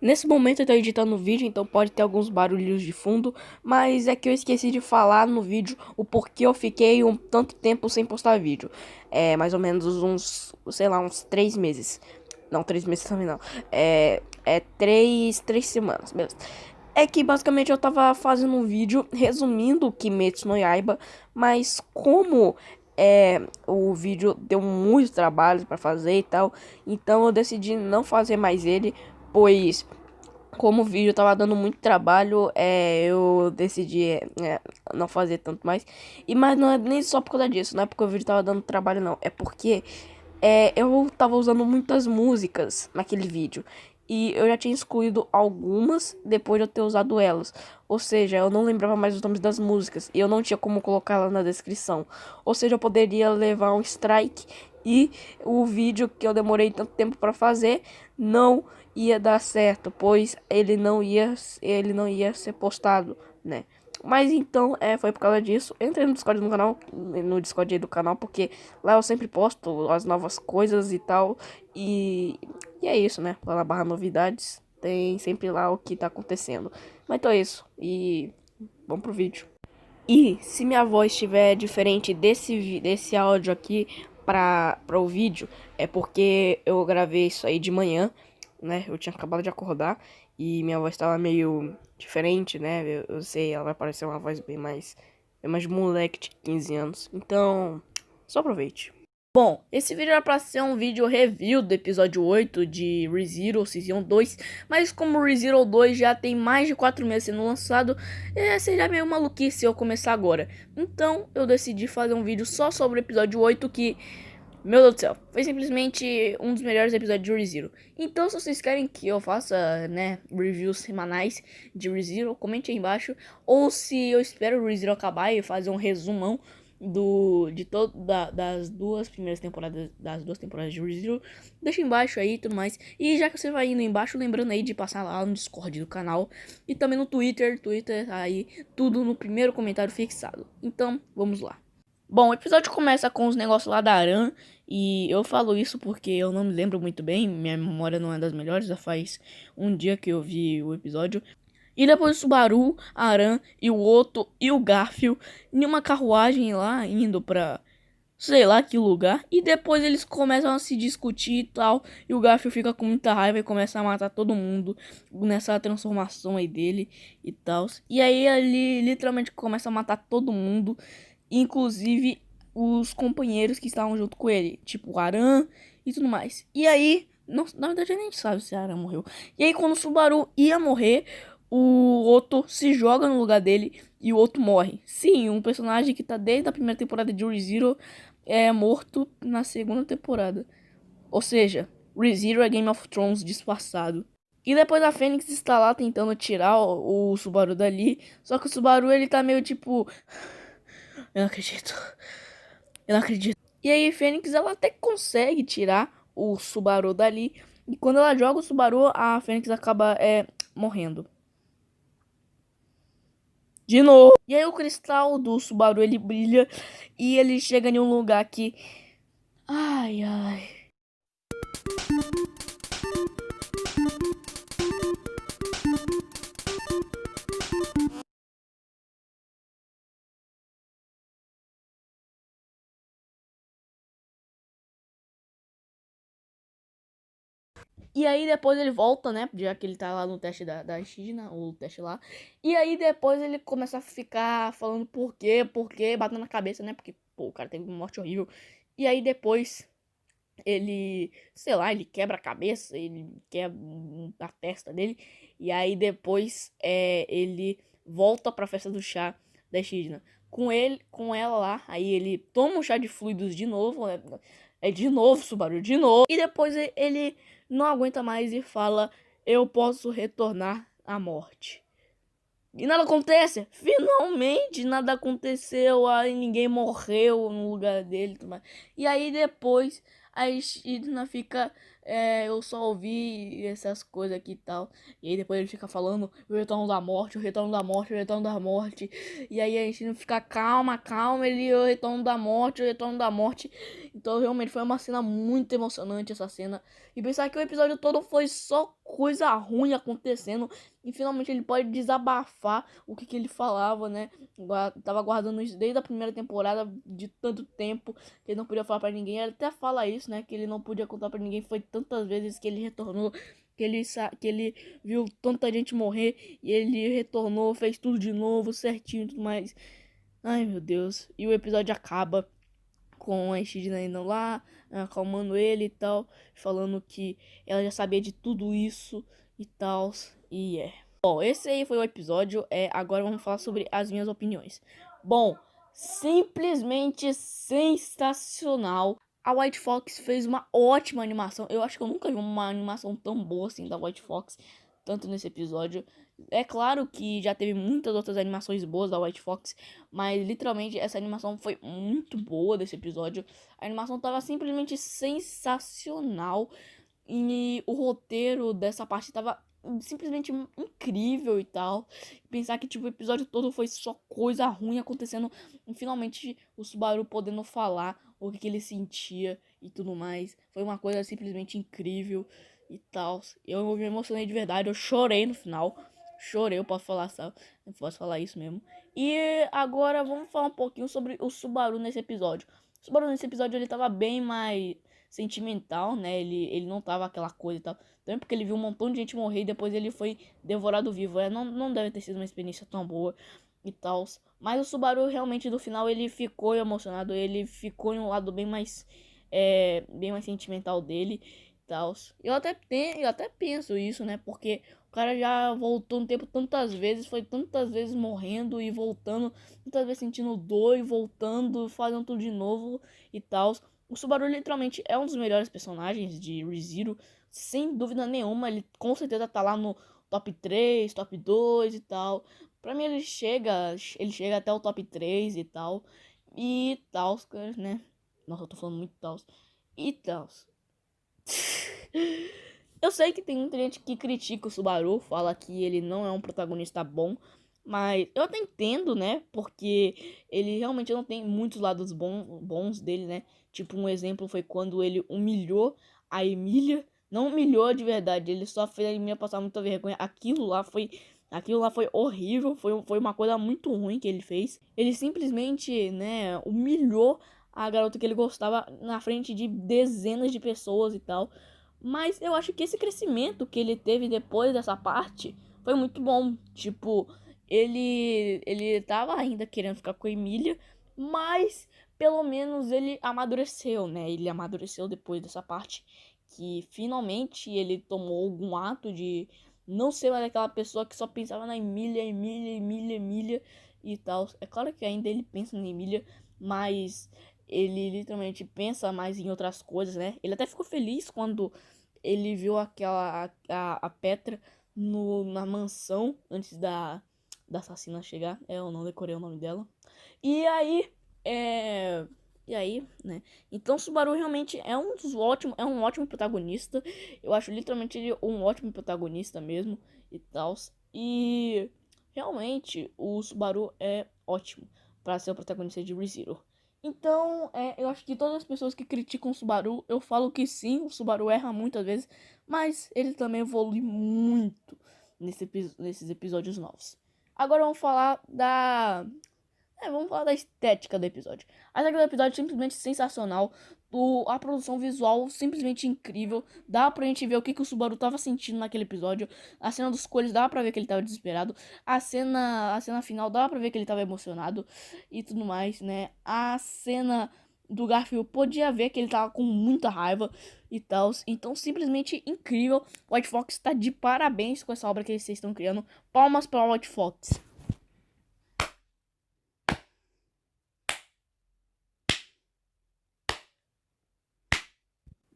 Nesse momento eu tô editando o vídeo, então pode ter alguns barulhos de fundo, mas é que eu esqueci de falar no vídeo o porquê eu fiquei um tanto tempo sem postar vídeo. É mais ou menos uns, sei lá, uns 3 meses. Não, 3 meses também não. É três semanas, beleza. É que basicamente eu tava fazendo um vídeo resumindo Kimetsu no Yaiba, mas como o vídeo deu muito trabalho pra fazer e tal, então eu decidi não fazer mais ele, pois como o vídeo tava dando muito trabalho, eu decidi não fazer tanto mais. Mas não é nem só por causa disso, não é porque o vídeo tava dando trabalho não, é porque eu tava usando muitas músicas naquele vídeo. E eu já tinha excluído algumas depois de eu ter usado elas. Ou seja, eu não lembrava mais os nomes das músicas. E eu não tinha como colocar ela na descrição. Ou seja, eu poderia levar um strike. E o vídeo que eu demorei tanto tempo pra fazer não ia dar certo. Pois ele não ia ser postado, né? Mas então, foi por causa disso. Entrei no Discord do canal, no Discord aí do canal, porque lá eu sempre posto as novas coisas e tal. E é isso, né? Lá na barra novidades tem sempre lá o que tá acontecendo. Mas então é isso. E vamos pro vídeo. E se minha voz estiver diferente desse áudio aqui para o vídeo, é porque eu gravei isso aí de manhã, né? Eu tinha acabado de acordar e minha voz estava meio diferente, né? Eu sei, ela vai parecer uma voz bem mais de moleque de 15 anos. Então, só aproveite. Bom, esse vídeo era pra ser um vídeo review do episódio 8 de ReZero Season 2, mas como o ReZero 2 já tem mais de 4 meses sendo lançado, seria meio maluquice eu começar agora. Então eu decidi fazer um vídeo só sobre o episódio 8 que, meu Deus do céu, foi simplesmente um dos melhores episódios de ReZero. Então se vocês querem que eu faça, né, reviews semanais de ReZero, comente aí embaixo. Ou se eu espero o ReZero acabar e fazer um resumão das duas primeiras temporadas, das duas temporadas de ReZero, deixa embaixo aí e tudo mais. E já que você vai indo embaixo, lembrando aí de passar lá no Discord do canal e também no Twitter aí, tudo no primeiro comentário fixado. Então, vamos lá. Bom, o episódio começa com os negócios lá da Aran, e eu falo isso porque eu não me lembro muito bem, minha memória não é das melhores, já faz um dia que eu vi o episódio. E depois o Subaru, a Aran e o Otto e o Garfield em uma carruagem lá, indo pra sei lá que lugar. E depois eles começam a se discutir e tal. E o Garfield fica com muita raiva e começa a matar todo mundo nessa transformação aí dele e tal. E aí ele literalmente começa a matar todo mundo, inclusive os companheiros que estavam junto com ele, tipo o Aran e tudo mais. E aí, não, na verdade a gente sabe se a Aran morreu. E aí quando o Subaru ia morrer, o Otto se joga no lugar dele e o Otto morre. Sim, um personagem que tá desde a primeira temporada de ReZero é morto na segunda temporada. Ou seja, ReZero é Game of Thrones disfarçado. E depois a Fênix está lá tentando tirar o Subaru dali. Só que o Subaru ele tá meio tipo. Eu não acredito. Eu não acredito. E aí, Fênix, ela até consegue tirar o Subaru dali. E quando ela joga o Subaru, a Fênix acaba morrendo. De novo. E aí, o cristal do Subaru ele brilha. E ele chega em um lugar que. Ai, ai. E aí depois ele volta, né? Já que ele tá lá no teste da China, o teste lá. E aí depois ele começa a ficar falando por quê, batendo na cabeça, né? Porque, pô, o cara teve uma morte horrível. E aí depois ele, sei lá, ele quebra a cabeça, ele quebra a testa dele. E aí depois ele volta pra festa do chá da China. Com ela lá, aí ele toma o chá de fluidos de novo, né? É de novo, Subaru, de novo. E depois ele não aguenta mais e fala: eu posso retornar à morte. E nada acontece. Finalmente nada aconteceu. Aí ninguém morreu no lugar dele. Tudo mais. E aí depois a Echidna fica eu só ouvi essas coisas aqui e tal. E aí depois ele fica falando o retorno da morte, o retorno da morte, o retorno da morte. E aí a gente não fica calma, ele o retorno da morte, o retorno da morte. Então realmente foi uma cena muito emocionante essa cena. E pensar que o episódio todo foi só coisa ruim acontecendo. E finalmente ele pode desabafar o que ele falava, né? Tava guardando isso desde a primeira temporada de tanto tempo que ele não podia falar pra ninguém. Ele até fala isso, né? Que ele não podia contar pra ninguém. Foi tantas vezes que ele retornou, que ele viu tanta gente morrer e ele retornou, fez tudo de novo, certinho e tudo mais. Ai, meu Deus. E o episódio acaba com a Echidna indo lá, acalmando ele e tal, falando que ela já sabia de tudo isso e tal. E Bom, esse aí foi o episódio. Agora vamos falar sobre as minhas opiniões. Bom, simplesmente sensacional. A White Fox fez uma ótima animação. Eu acho que eu nunca vi uma animação tão boa assim da White Fox, tanto nesse episódio. É claro que já teve muitas outras animações boas da White Fox, mas literalmente essa animação foi muito boa desse episódio. A animação tava simplesmente sensacional e o roteiro dessa parte tava simplesmente incrível e tal. Pensar que tipo o episódio todo foi só coisa ruim acontecendo e finalmente o Subaru podendo falar o que ele sentia e tudo mais. Foi uma coisa simplesmente incrível e tal. Eu me emocionei de verdade, eu chorei no final. Chorei, eu posso falar isso mesmo. E agora vamos falar um pouquinho sobre o Subaru nesse episódio. O Subaru nesse episódio ele tava bem mais sentimental, né? Ele não tava aquela coisa e tal. Também porque ele viu um montão de gente morrer e depois ele foi devorado vivo. Não deve ter sido uma experiência tão boa e tal. Mas o Subaru realmente no final ele ficou emocionado. Ele ficou em um lado bem mais sentimental dele e tal. Eu até penso isso, né? Porque o cara já voltou no tempo tantas vezes, foi tantas vezes morrendo e voltando, tantas vezes sentindo dor e voltando, fazendo tudo de novo e tal. O Subaru literalmente é um dos melhores personagens de ReZero, sem dúvida nenhuma. Ele com certeza tá lá no top 3, top 2 e tal. Pra mim ele chega até o top 3 e tal. E tal, né? Nossa, eu tô falando muito tal. E tal. Eu sei que tem muita gente que critica o Subaru, fala que ele não é um protagonista bom, mas eu até entendo, né? Porque ele realmente não tem muitos lados bons dele, né? Tipo, um exemplo foi quando ele humilhou a Emília. Não humilhou de verdade, ele só fez a Emília passar muita vergonha. Aquilo lá foi horrível, foi uma coisa muito ruim que ele fez. Ele simplesmente, né, humilhou a garota que ele gostava na frente de dezenas de pessoas e tal. Mas eu acho que esse crescimento que ele teve depois dessa parte foi muito bom. Tipo, ele tava ainda querendo ficar com a Emília, mas pelo menos ele amadureceu, né? Ele amadureceu depois dessa parte que finalmente ele tomou algum ato de não ser mais aquela pessoa que só pensava na Emília e tal. É claro que ainda ele pensa na Emília, mas ele literalmente pensa mais em outras coisas, né? Ele até ficou feliz quando ele viu a Petra na mansão antes da assassina chegar. Eu não decorei o nome dela. E aí, E aí, né? Então Subaru realmente é um ótimo protagonista. Eu acho literalmente ele um ótimo protagonista mesmo e tal. E realmente o Subaru é ótimo para ser o protagonista de ReZero. Então, eu acho que todas as pessoas que criticam o Subaru, eu falo que sim, o Subaru erra muitas vezes, mas ele também evolui muito nesses episódios novos. Agora vamos falar da estética do episódio. A estética do episódio é simplesmente sensacional. A produção visual simplesmente incrível. Dá pra gente ver o que o Subaru tava sentindo naquele episódio. A cena dos coelhos dá pra ver que ele tava desesperado. A cena final dá pra ver que ele tava emocionado e tudo mais, né? A cena do Garfield podia ver que ele tava com muita raiva e tal. Então, simplesmente incrível. White Fox tá de parabéns com essa obra que vocês estão criando. Palmas pra White Fox.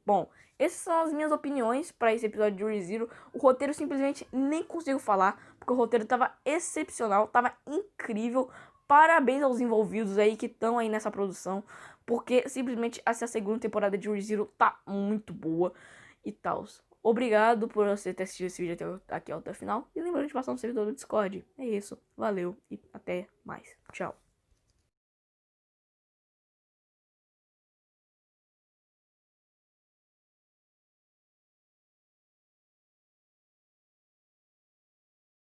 Bom, essas são as minhas opiniões para esse episódio de ReZero. O roteiro simplesmente nem consigo falar, porque o roteiro tava excepcional, tava incrível. Parabéns aos envolvidos aí que estão aí nessa produção, porque simplesmente essa segunda temporada de ReZero tá muito boa. e tal. Obrigado por você ter assistido esse vídeo aqui até o final. E lembrando de passar no servidor do Discord. É isso. Valeu e até mais. Tchau.